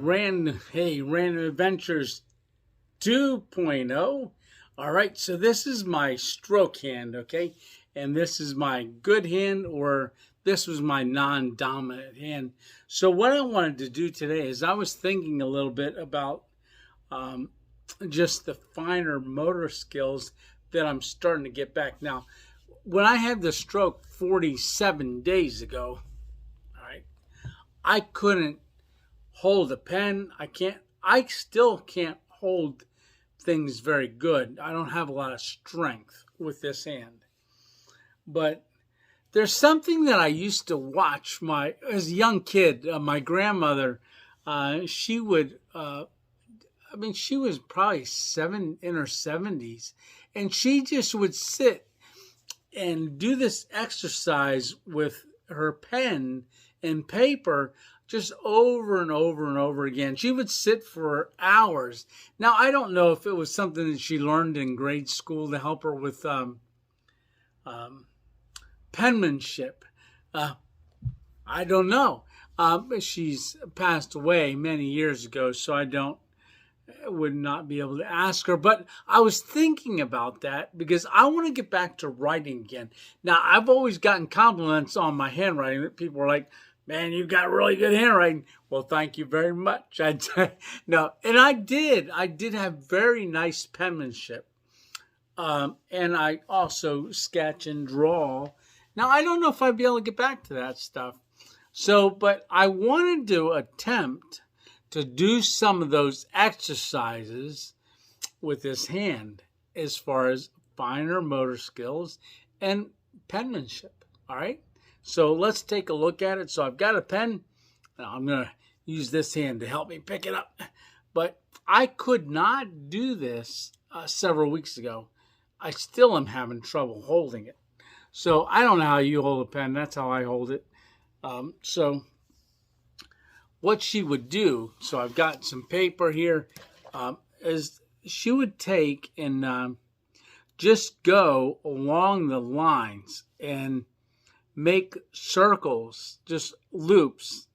Random Adventures 2.0. All right, so this is my stroke hand, okay? And this is my good hand, or this was my non-dominant hand. So what I wanted to do today is I was thinking a little bit about just the finer motor skills that I'm starting to get back. Now, when I had the stroke 47 days ago, all right, I couldn't hold a pen. I still can't hold things very good. I don't have a lot of strength with this hand. But there's something that I used to watch as a young kid. My grandmother, she would, she was probably in her 70s, and she just would sit and do this exercise with her pen and paper just over and over and over again. She would sit for hours. Now, I don't know if it was something that she learned in grade school to help her with penmanship. I don't know. She's passed away many years ago, so I would not be able to ask her. But I was thinking about that because I want to get back to writing again. Now, I've always gotten compliments on my handwriting. People are like, "Man, you've got really good handwriting." Well, thank you very much. No, and I did. I did have very nice penmanship. And I also sketch and draw. Now, I don't know if I'd be able to get back to that stuff. So, but I wanted to attempt to do some of those exercises with this hand as far as finer motor skills and penmanship. All right. So let's take a look at it. So I've got a pen. Now I'm going to use this hand to help me pick it up. But I could not do this several weeks ago. I still am having trouble holding it. So I don't know how you hold a pen. That's how I hold it. So what she would do, so I've got some paper here, is she would take and just go along the lines and make circles, just loops.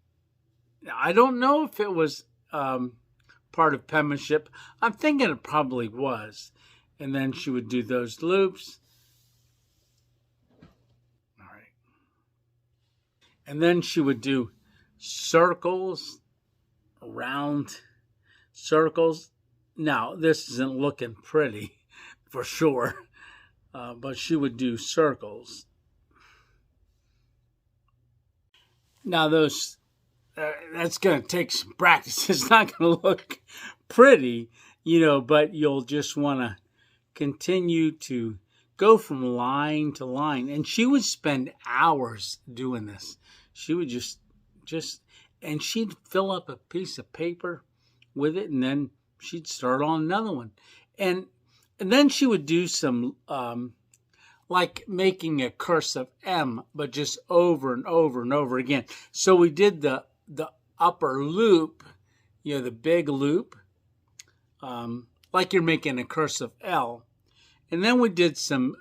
Now, I don't know if it was part of penmanship. I'm thinking it probably was. And then she would do those loops. All right. And then she would do circles, round circles. Now, this isn't looking pretty for sure, but she would do circles. Now, that's going to take some practice. It's not going to look pretty, but you'll just want to continue to go from line to line. And she would spend hours doing this. She would just, and she'd fill up a piece of paper with it, and then she'd start on another one. And then she would do some, like making a cursive M, but just over and over and over again. So we did the upper loop, the big loop, like you're making a cursive L. And then we did some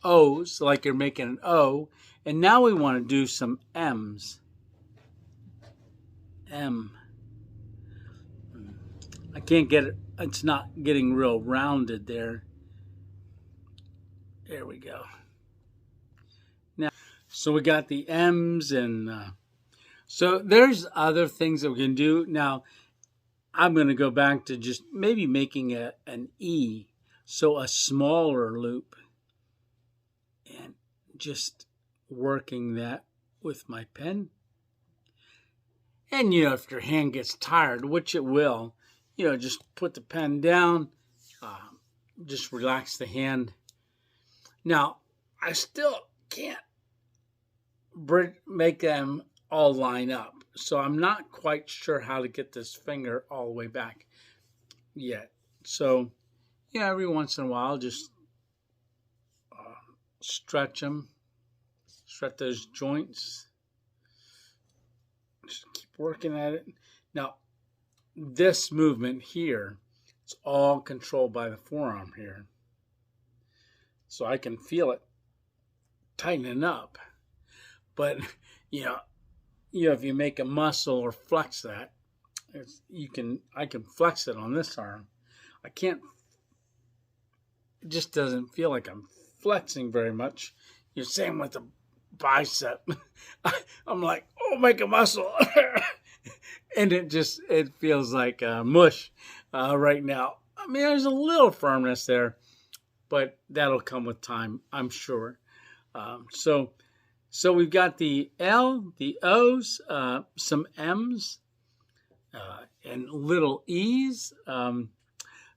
O's, like you're making an O. And now we want to do some M's. M. I can't get it. It's not getting real rounded there. There we go. Now, so we got the M's, and so there's other things that we can do. Now, I'm going to go back to just maybe making an E, so a smaller loop, and just working that with my pen. And, if your hand gets tired, which it will, just put the pen down, just relax the hand. Now, I still can't make them all line up, so I'm not quite sure how to get this finger all the way back yet. So, every once in a while, just stretch those joints. Just keep working at it. Now, this movement here, it's all controlled by the forearm here. So I can feel it tightening up. But, if you make a muscle or flex that, I can flex it on this arm. I can't. It just doesn't feel like I'm flexing very much. You're same with the bicep. I'm like, oh, make a muscle, and it feels like mush right now. I mean, there's a little firmness there, but that'll come with time, I'm sure. So we've got the L, the O's, some M's, and little E's.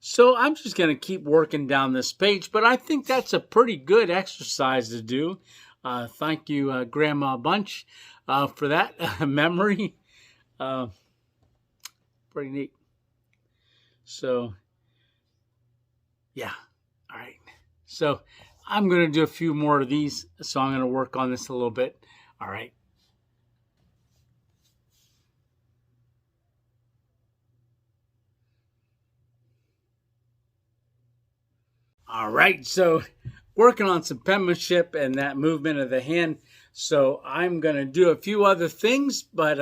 So I'm just going to keep working down this page, but I think that's a pretty good exercise to do. Thank you, Grandma Bunch, for that memory. Pretty neat. So, yeah. All right. So I'm going to do a few more of these. So I'm going to work on this a little bit. All right. All right. So working on some penmanship and that movement of the hand. So I'm going to do a few other things, but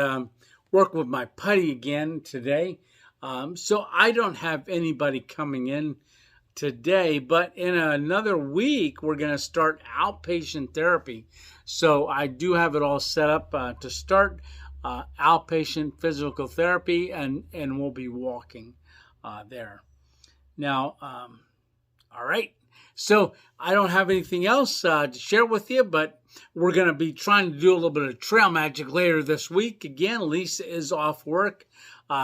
work with my putty again today. So I don't have anybody coming in today, but in another week, we're going to start outpatient therapy. So I do have it all set up to start outpatient physical therapy, and we'll be walking there. Now, all right. So I don't have anything else to share with you, but we're going to be trying to do a little bit of trail magic later this week. Again, Lisa is off work,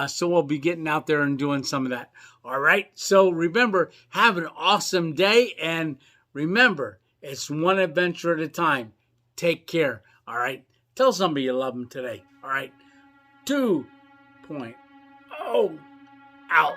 so we'll be getting out there and doing some of that. All right. So remember, have an awesome day, and remember, it's one adventure at a time. Take care. All right. Tell somebody you love them today. All right. 2.0 out.